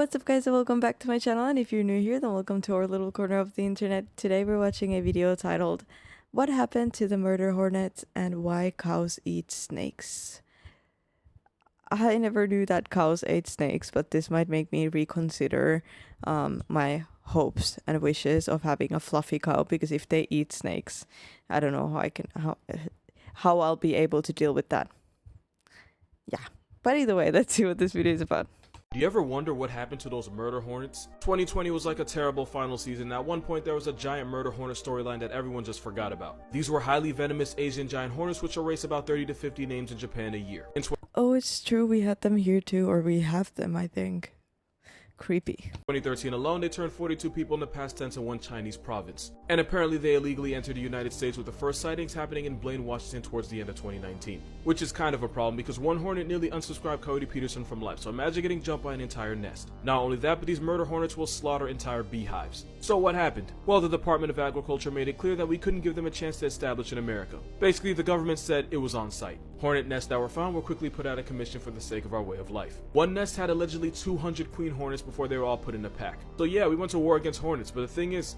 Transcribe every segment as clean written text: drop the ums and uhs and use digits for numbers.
What's up guys, and welcome back to my channel, and if you're new here, then welcome to our little corner of the internet. Today we're watching a video titled "What Happened to the Murder Hornet and Why Cows Eat Snakes." I never knew that cows ate snakes, but this might make me reconsider my hopes and wishes of having a fluffy cow, because if they eat snakes, I don't know how I'll be able to deal with that. Yeah, but either way, let's see what this video is about. Do you ever wonder what happened to those murder hornets? 2020 was like a terrible final season. At one point there was a giant murder hornet storyline that everyone just forgot about. These were highly venomous Asian giant hornets which erase about 30 to 50 names in Japan a year. Oh, it's true, we had them here too, or we have them, I think. Creepy. 2013 alone, they turned 42 people in the past tense in one Chinese province. And apparently they illegally entered the United States, with the first sightings happening in Blaine, Washington towards the end of 2019. Which is kind of a problem because one hornet nearly unsubscribed Cody Peterson from life, so imagine getting jumped by an entire nest. Not only that, but these murder hornets will slaughter entire beehives. So what happened? Well, the Department of Agriculture made it clear that we couldn't give them a chance to establish in America. Basically, the government said it was on site. Hornet nests that were found were quickly put out of commission for the sake of our way of life. One nest had allegedly 200 queen hornets before they were all put in a pack. So yeah, we went to war against hornets, but the thing is,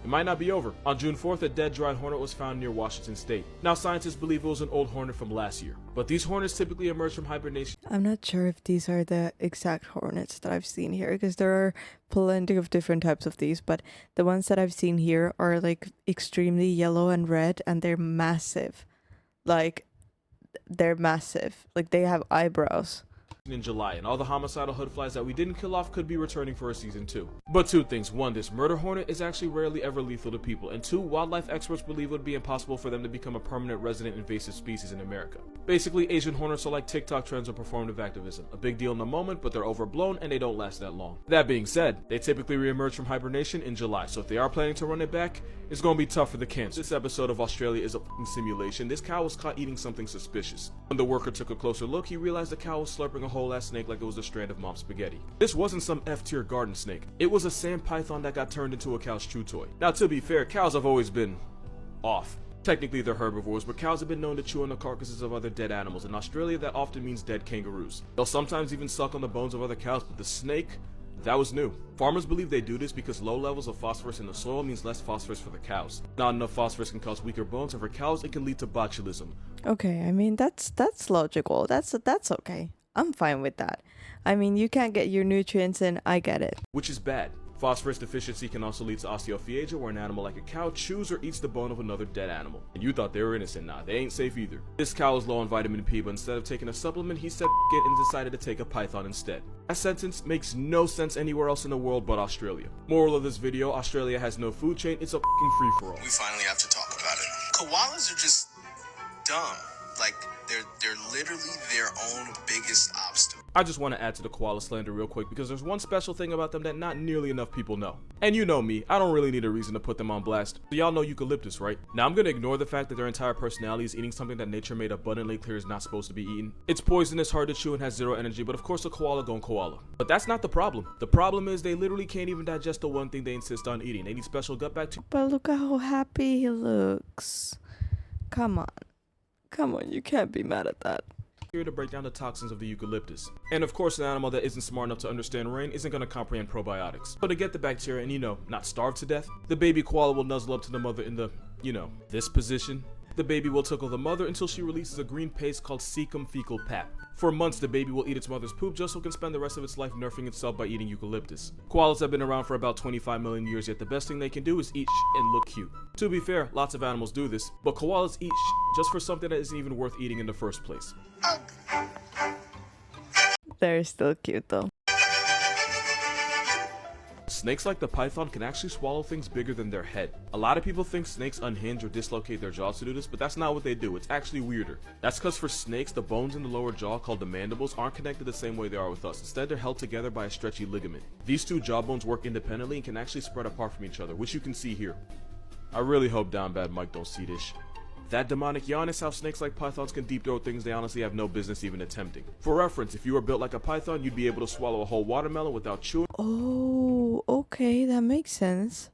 it might not be over. On June 4th, a dead dried hornet was found near Washington State. Now scientists believe it was an old hornet from last year, but these hornets typically emerge from hibernation. I'm not sure if these are the exact hornets that I've seen here, because there are plenty of different types of these, but the ones that I've seen here are like extremely yellow and red, and they're massive. Like, they're massive. Like, they have eyebrows. In July, and all the homicidal hood flies that we didn't kill off could be returning for a season 2. But two things: one, this murder hornet is actually rarely ever lethal to people, and two, wildlife experts believe it would be impossible for them to become a permanent resident invasive species in America. Basically, Asian hornets are like TikTok trends or performative activism, a big deal in the moment, but they're overblown and they don't last that long. That being said, they typically re-emerge from hibernation in July, so if they are planning to run it back, it's gonna be tough for the Cancers. This episode of Australia is a f***ing simulation. This cow was caught eating something suspicious. When the worker took a closer look, he realized the cow was slurping a whole ass snake like it was a strand of mom's spaghetti. This wasn't some F-tier garden snake. It was a sand python that got turned into a cow's chew toy. Now, to be fair, cows have always been off. Technically they're herbivores, but cows have been known to chew on the carcasses of other dead animals. In Australia, that often means dead kangaroos. They'll sometimes even suck on the bones of other cows, but the snake, that was new. Farmers believe they do this because low levels of phosphorus in the soil means less phosphorus for the cows. Not enough phosphorus can cause weaker bones, and for cows it can lead to botulism. Okay, I mean, that's logical. That's okay. I'm fine with that. I mean, you can't get your nutrients in, I get it. Which is bad. Phosphorus deficiency can also lead to osteophagia, where an animal like a cow chews or eats the bone of another dead animal. And you thought they were innocent. Nah, they ain't safe either. This cow is low on vitamin P, but instead of taking a supplement, he said f*** it and decided to take a python instead. That sentence makes no sense anywhere else in the world but Australia. Moral of this video: Australia has no food chain, it's a f***ing free-for-all. We finally have to talk about it. Koalas are just dumb. Like, they're literally their own biggest obstacle. I just want to add to the koala slander real quick, because there's one special thing about them that not nearly enough people know. And you know me, I don't really need a reason to put them on blast. So y'all know eucalyptus, right? Now I'm gonna ignore the fact that their entire personality is eating something that nature made abundantly clear is not supposed to be eaten. It's poisonous, hard to chew, and has zero energy, but of course a koala gon' koala. But that's not the problem. The problem is they literally can't even digest the one thing they insist on eating. They need special gut bacteria. But look at how happy he looks. Come on, you can't be mad at that. To break down the toxins of the eucalyptus. And of course, an animal that isn't smart enough to understand rain isn't going to comprehend probiotics. So to get the bacteria and, not starve to death, the baby koala will nuzzle up to the mother in the, this position. The baby will tickle the mother until she releases a green paste called cecum fecal pap. For months, the baby will eat its mother's poop just so it can spend the rest of its life nerfing itself by eating eucalyptus. Koalas have been around for about 25 million years, yet the best thing they can do is eat and look cute. To be fair, lots of animals do this, but koalas eat just for something that isn't even worth eating in the first place. They're still cute though. Snakes like the python can actually swallow things bigger than their head. A lot of people think snakes unhinge or dislocate their jaws to do this, but that's not what they do. It's actually weirder. That's because for snakes, the bones in the lower jaw, called the mandibles, aren't connected the same way they are with us. Instead, they're held together by a stretchy ligament. These two jaw bones work independently and can actually spread apart from each other, which you can see here. I really hope Down Bad Mike don't see this. That demonic yawn is how snakes like pythons can deep throat things they honestly have no business even attempting. For reference, if you were built like a python, you'd be able to swallow a whole watermelon without chewing. Oh, okay, that makes sense.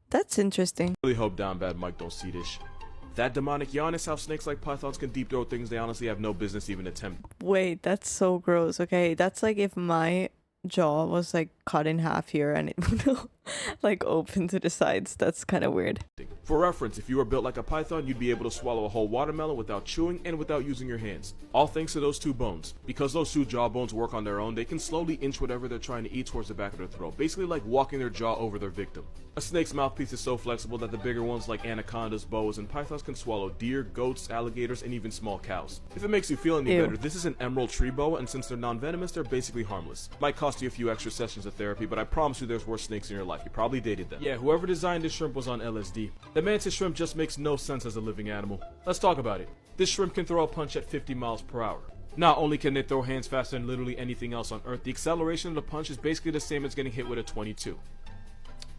That's interesting. I really hope Down Bad Mike don't see this. That demonic yawn is how snakes like pythons can deep throat things they honestly have no business even attempting. Wait, that's so gross. Okay, that's like if my jaw was like cut in half here and it would like open to the sides. That's kind of weird. For reference, if you were built like a python, you'd be able to swallow a whole watermelon without chewing and without using your hands. All thanks to those two bones. Because those two jaw bones work on their own, they can slowly inch whatever they're trying to eat towards the back of their throat, basically like walking their jaw over their victim. A snake's mouthpiece is so flexible that the bigger ones like anacondas, boas, and pythons can swallow deer, goats, alligators, and even small cows. If it makes you feel any better, this is an emerald tree boa, and since they're non-venomous, they're basically harmless. Might cost you a few extra sessions of therapy, but I promise you there's worse snakes in your life. You probably dated them. Yeah, whoever designed this shrimp was on LSD. The mantis shrimp just makes no sense as a living animal. Let's talk about it. This shrimp can throw a punch at 50 miles per hour. Not only can they throw hands faster than literally anything else on Earth, the acceleration of the punch is basically the same as getting hit with a 22.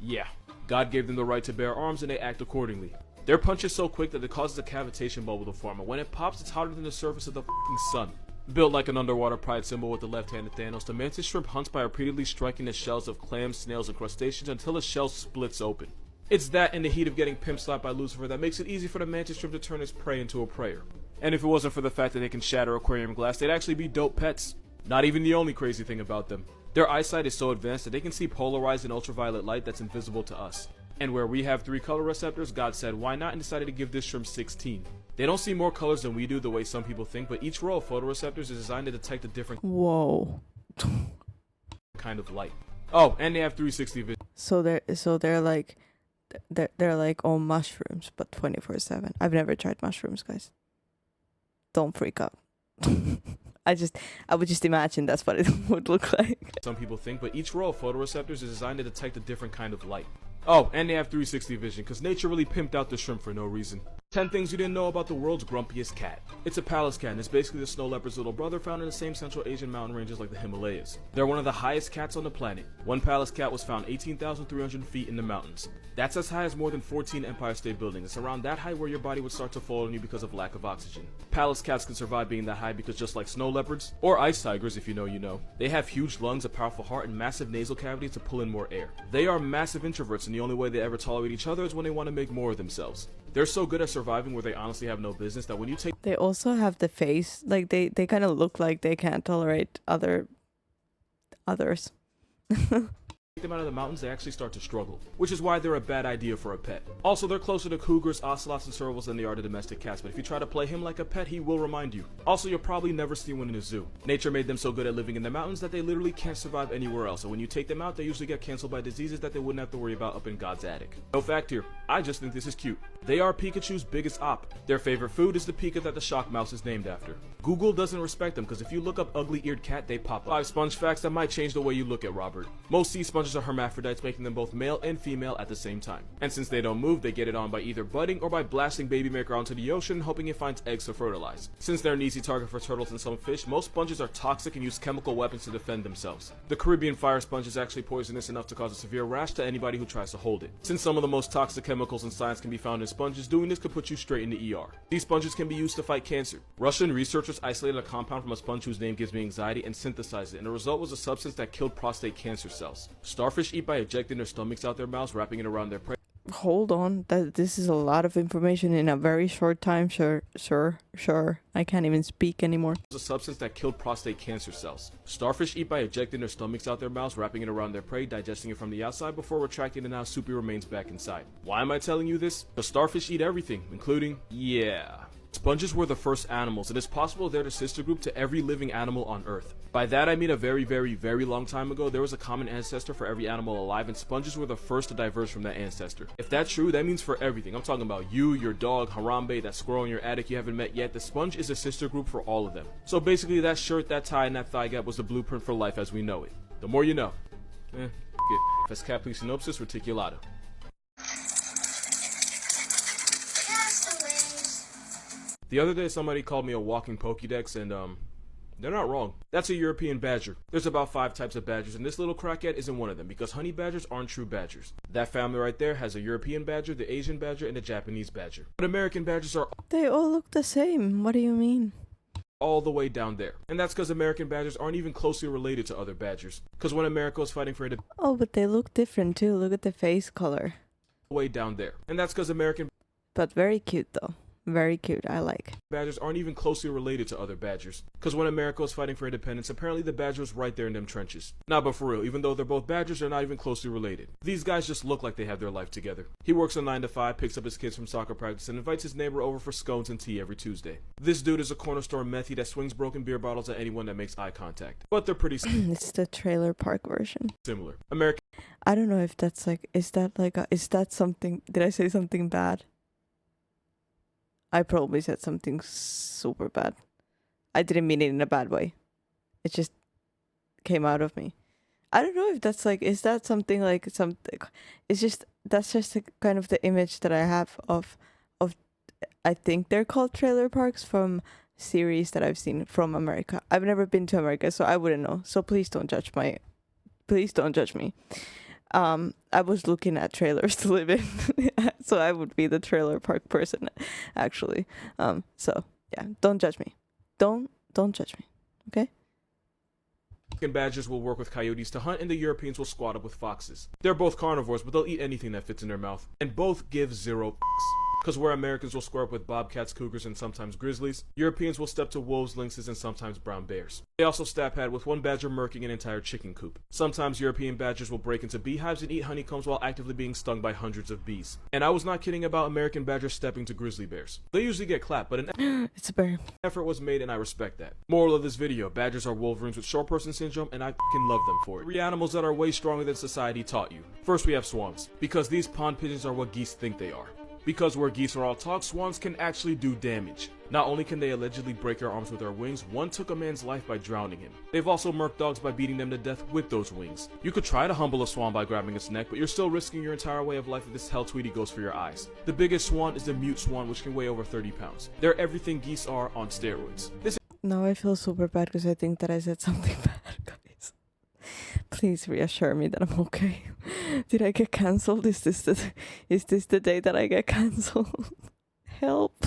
Yeah, God gave them the right to bear arms and they act accordingly. Their punch is so quick that it causes a cavitation bubble to form, and when it pops, it's hotter than the surface of the f***ing sun. Built like an underwater pride symbol with the left-handed Thanos, the mantis shrimp hunts by repeatedly striking the shells of clams, snails, and crustaceans until the shell splits open. It's that and the heat of getting pimp slapped by Lucifer that makes it easy for the mantis shrimp to turn its prey into a prayer. And if it wasn't for the fact that they can shatter aquarium glass, they'd actually be dope pets. Not even the only crazy thing about them. Their eyesight is so advanced that they can see polarized and ultraviolet light that's invisible to us. And where we have 3 color receptors, God said why not, and decided to give this shrimp 16. They don't see more colors than we do the way some people think, but each row of photoreceptors is designed to detect a different kind of light. Oh, and they have 360 vision. So they're like all mushrooms, but 24/7. I've never tried mushrooms, guys. Don't freak out. I would just imagine that's what it would look like. Some people think, but each row of photoreceptors is designed to detect a different kind of light. Oh, and they have 360 vision, because nature really pimped out the shrimp for no reason. 10 things you didn't know about the world's grumpiest cat. It's a Pallas cat, and it's basically the snow leopard's little brother found in the same Central Asian mountain ranges like the Himalayas. They're one of the highest cats on the planet. One Pallas cat was found 18,300 feet in the mountains. That's as high as more than 14 Empire State Buildings. It's around that height where your body would start to fall on you because of lack of oxygen. Pallas cats can survive being that high because just like snow leopards, or ice tigers if you know you know, they have huge lungs, a powerful heart, and massive nasal cavities to pull in more air. They are massive introverts, and the only way they ever tolerate each other is when they want to make more of themselves. They're so good at surviving where they honestly have no business that when you take They also have the face, like they kind of look like they can't tolerate others. them out of the mountains, they actually start to struggle, which is why they're a bad idea for a pet. Also, they're closer to cougars, ocelots, and servals than they are to domestic cats, but if you try to play him like a pet, he will remind you. Also, you'll probably never see one in a zoo. Nature made them so good at living in the mountains that they literally can't survive anywhere else, and when you take them out, they usually get canceled by diseases that they wouldn't have to worry about up in God's attic. No fact here, I just think this is cute. They are Pikachu's biggest op. Their favorite food is the Pika that the shock mouse is named after. Google doesn't respect them because if you look up ugly-eared cat, they pop up. 5 sponge facts that might change the way you look at Robert. Most sea sponges are hermaphrodites, making them both male and female at the same time. And since they don't move, they get it on by either budding or by blasting baby maker onto the ocean, hoping it finds eggs to fertilize. Since they're an easy target for turtles and some fish, most sponges are toxic and use chemical weapons to defend themselves. The Caribbean fire sponge is actually poisonous enough to cause a severe rash to anybody who tries to hold it. Since some of the most toxic chemicals in science can be found in sponges, doing this could put you straight in the ER. These sponges can be used to fight cancer. Russian researchers isolated a compound from a sponge whose name gives me anxiety and synthesized it, and the result was a substance that killed prostate cancer cells. Starfish eat by ejecting their stomachs out their mouths, wrapping it around their prey. Hold on, this is a lot of information in a very short time. Sure. I can't even speak anymore. It was a substance that killed prostate cancer cells. Starfish eat by ejecting their stomachs out their mouths, wrapping it around their prey, digesting it from the outside before retracting the now soupy remains back inside. Why am I telling you this? Because starfish eat everything, including, sponges were the first animals, and it's possible they're the sister group to every living animal on Earth. By that I mean a very, very, very long time ago, there was a common ancestor for every animal alive, and sponges were the first to diverge from that ancestor. If that's true, that means for everything. I'm talking about you, your dog, Harambe, that squirrel in your attic you haven't met yet. The sponge is a sister group for all of them. So basically that shirt, that tie, and that thigh gap was the blueprint for life as we know it. The more you know. Fescaplicynopsis reticulata. The other day somebody called me a walking Pokédex, and they're not wrong. That's a European badger. There's about 5 types of badgers, and this little crackhead isn't one of them because honey badgers aren't true badgers. That family right there has a European badger, the Asian badger, and the Japanese badger. But American badgers are They all look the same. What do you mean? all the way down there. And that's because American badgers aren't even closely related to other badgers. Because when America was fighting for it, Oh, but they look different too. Look at the face color. way down there. And that's because American But very cute though. Very cute. I like. Badgers aren't even closely related to other badgers. Because when America was fighting for independence, apparently the badger was right there in them trenches. Nah, but for real, even though they're both badgers, they're not even closely related. These guys just look like they have their life together. He works a 9 to 5, picks up his kids from soccer practice, and invites his neighbor over for scones and tea every Tuesday. This dude is a corner store methie that swings broken beer bottles at anyone that makes eye contact. But they're pretty It's the trailer park version. similar. American I don't know if that's like, is that something, did I say something bad? I probably said something super bad. I didn't mean it in a bad way. It just came out of me. I don't know if that's like, is that something like something, it's just, that's just a, kind of the image that I have of, I think they're called trailer parks from series that I've seen from America. I've never been to America, so I wouldn't know. So please don't judge me. I was looking at trailers to live in, so I would be the trailer park person, actually. So yeah, don't judge me. Don't judge me, okay? badgers will work with coyotes to hunt, and the Europeans will squat up with foxes. They're both carnivores, but they'll eat anything that fits in their mouth, and both give zero f***s. Because where Americans will square up with bobcats, cougars, and sometimes grizzlies, Europeans will step to wolves, lynxes, and sometimes brown bears. They also stab pad with one badger murking an entire chicken coop. Sometimes European badgers will break into beehives and eat honeycombs while actively being stung by hundreds of bees. And I was not kidding about American badgers stepping to grizzly bears. They usually get clapped, but It's a bear. effort was made, and I respect that. Moral of this video, badgers are wolverines with short person syndrome, and I f***ing love them for it. 3 animals that are way stronger than society taught you. First we have swans, because these pond pigeons are what geese think they are. Because where geese are all talk, swans can actually do damage. Not only can they allegedly break their arms with their wings, one took a man's life by drowning him. They've also murked dogs by beating them to death with those wings. You could try to humble a swan by grabbing its neck, but you're still risking your entire way of life if this hell Tweety goes for your eyes. The biggest swan is the mute swan, which can weigh over 30 pounds. They're everything geese are on steroids. This Now I feel super bad because I think that I said something bad, guys. Please reassure me that I'm okay. Did I get cancelled? Is this the day that I get cancelled? Help.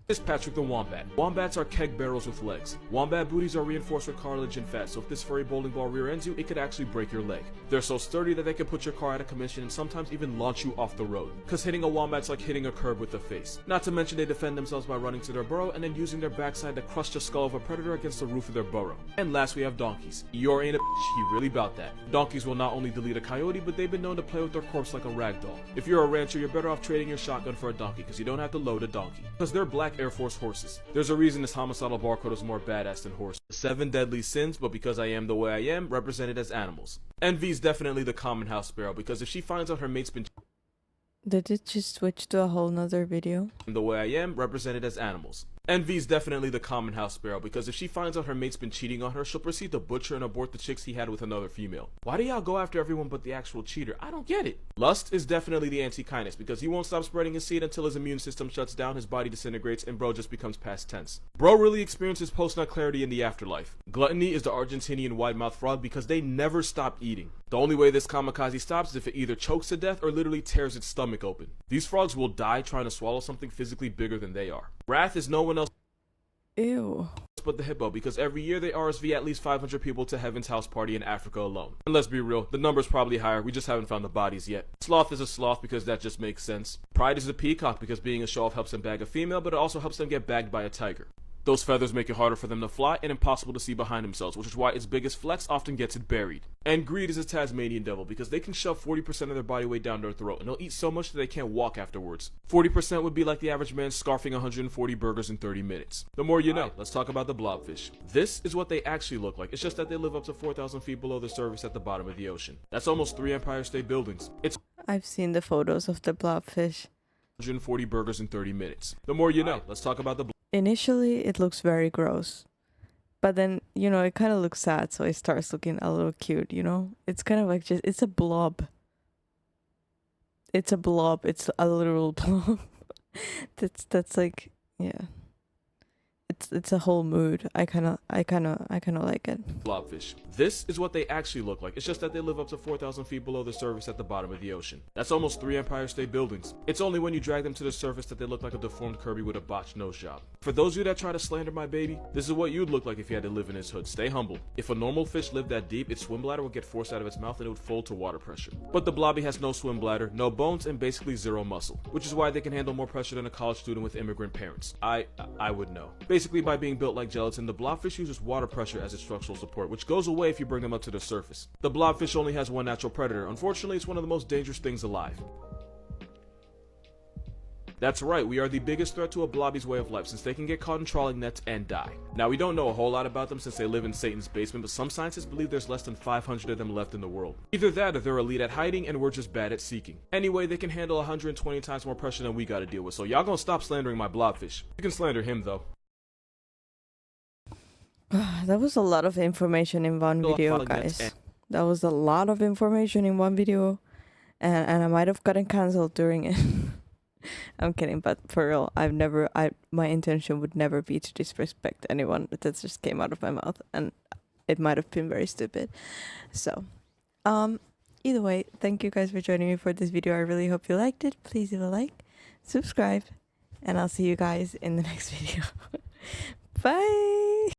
is Patrick the Wombat. Wombats are keg barrels with legs. Wombat booties are reinforced with cartilage and fat, so if this furry bowling ball rear ends you, it could actually break your leg. They're so sturdy that they can put your car out of commission and sometimes even launch you off the road. Cause hitting a wombat's like hitting a curb with the face. Not to mention they defend themselves by running to their burrow and then using their backside to crush the skull of a predator against the roof of their burrow. And last we have donkeys. Eeyore ain't a bitch, he really bout that. Donkeys will not only delete a coyote, but they've been known to play with their corpse like a rag doll. If you're a rancher, you're better off trading your shotgun for a donkey, cause you don't have to load a donkey. Cause they're black Air Force horses. There's a reason this homicidal barcode is more badass than horse. 7 deadly sins, but because I am the way I am, represented as animals. Envy's definitely the common house sparrow, because if she finds out her mate's been Did it just switch to a whole nother video? the way I am, represented as animals. Envy's definitely the common house sparrow, because if she finds out her mate's been cheating on her, she'll proceed to butcher and abort the chicks he had with another female. Why do y'all go after everyone but the actual cheater? I don't get it. Lust is definitely the anti-kindness, because he won't stop spreading his seed until his immune system shuts down, his body disintegrates, and bro just becomes past tense. Bro really experiences post-nut clarity in the afterlife. Gluttony is the Argentinian wide-mouthed frog, because they never stop eating. The only way this kamikaze stops is if it either chokes to death or literally tears its stomach open. These frogs will die trying to swallow something physically bigger than they are. Wrath is no one else Ew. but the hippo, because every year they RSV at least 500 people to Heaven's House Party in Africa alone. And let's be real, the number's probably higher, we just haven't found the bodies yet. Sloth is a sloth because that just makes sense. Pride is a peacock because being a show-off helps them bag a female, but it also helps them get bagged by a tiger. Those feathers make it harder for them to fly and impossible to see behind themselves, which is why its biggest flex often gets it buried. And greed is a Tasmanian devil because they can shove 40% of their body weight down their throat and they'll eat so much that they can't walk afterwards. 40% would be like the average man scarfing 140 burgers in 30 minutes. The more you know. Let's talk about the blobfish. This is what they actually look like. It's just that they live up to 4,000 feet below the surface at the bottom of the ocean. That's almost 3 Empire State Buildings. It's I've seen the photos of the blobfish. 140 burgers in 30 minutes. The more you know. Let's talk about the Initially, it looks very gross. But then, you know, it kind of looks sad, so it starts looking a little cute, you know? It's kind of like just, it's a blob. It's a blob. It's a literal blob. That's like, yeah. it's a whole mood. I kind of like it. Blobfish. This is what they actually look like. It's just that they live up to 4,000 feet below the surface at the bottom of the ocean. That's almost 3 Empire State Buildings. It's only when you drag them to the surface that they look like a deformed Kirby with a botched nose job. For those of you that try to slander my baby, this is what you'd look like if you had to live in his hood. Stay humble. If a normal fish lived that deep, its swim bladder would get forced out of its mouth and it would fold to water pressure. But the blobby has no swim bladder, no bones, and basically zero muscle, which is why they can handle more pressure than a college student with immigrant parents. I would know. Basically, by being built like gelatin, the blobfish uses water pressure as its structural support, which goes away if you bring them up to the surface. The blobfish only has one natural predator. Unfortunately, it's one of the most dangerous things alive. That's right, we are the biggest threat to a blobby's way of life, since they can get caught in trawling nets and die. Now, we don't know a whole lot about them since they live in Satan's basement, but some scientists believe there's less than 500 of them left in the world. Either that or they're elite at hiding and we're just bad at seeking. Anyway, they can handle 120 times more pressure than we gotta deal with, so y'all gonna stop slandering my blobfish. You can slander him though. That was a lot of information in one video, guys. That was a lot of information in one video, and I might have gotten cancelled during it. I'm kidding, but for real, my intention would never be to disrespect anyone. That just came out of my mouth, and it might have been very stupid. So, either way, thank you guys for joining me for this video. I really hope you liked it. Please leave a like, subscribe, and I'll see you guys in the next video. Bye!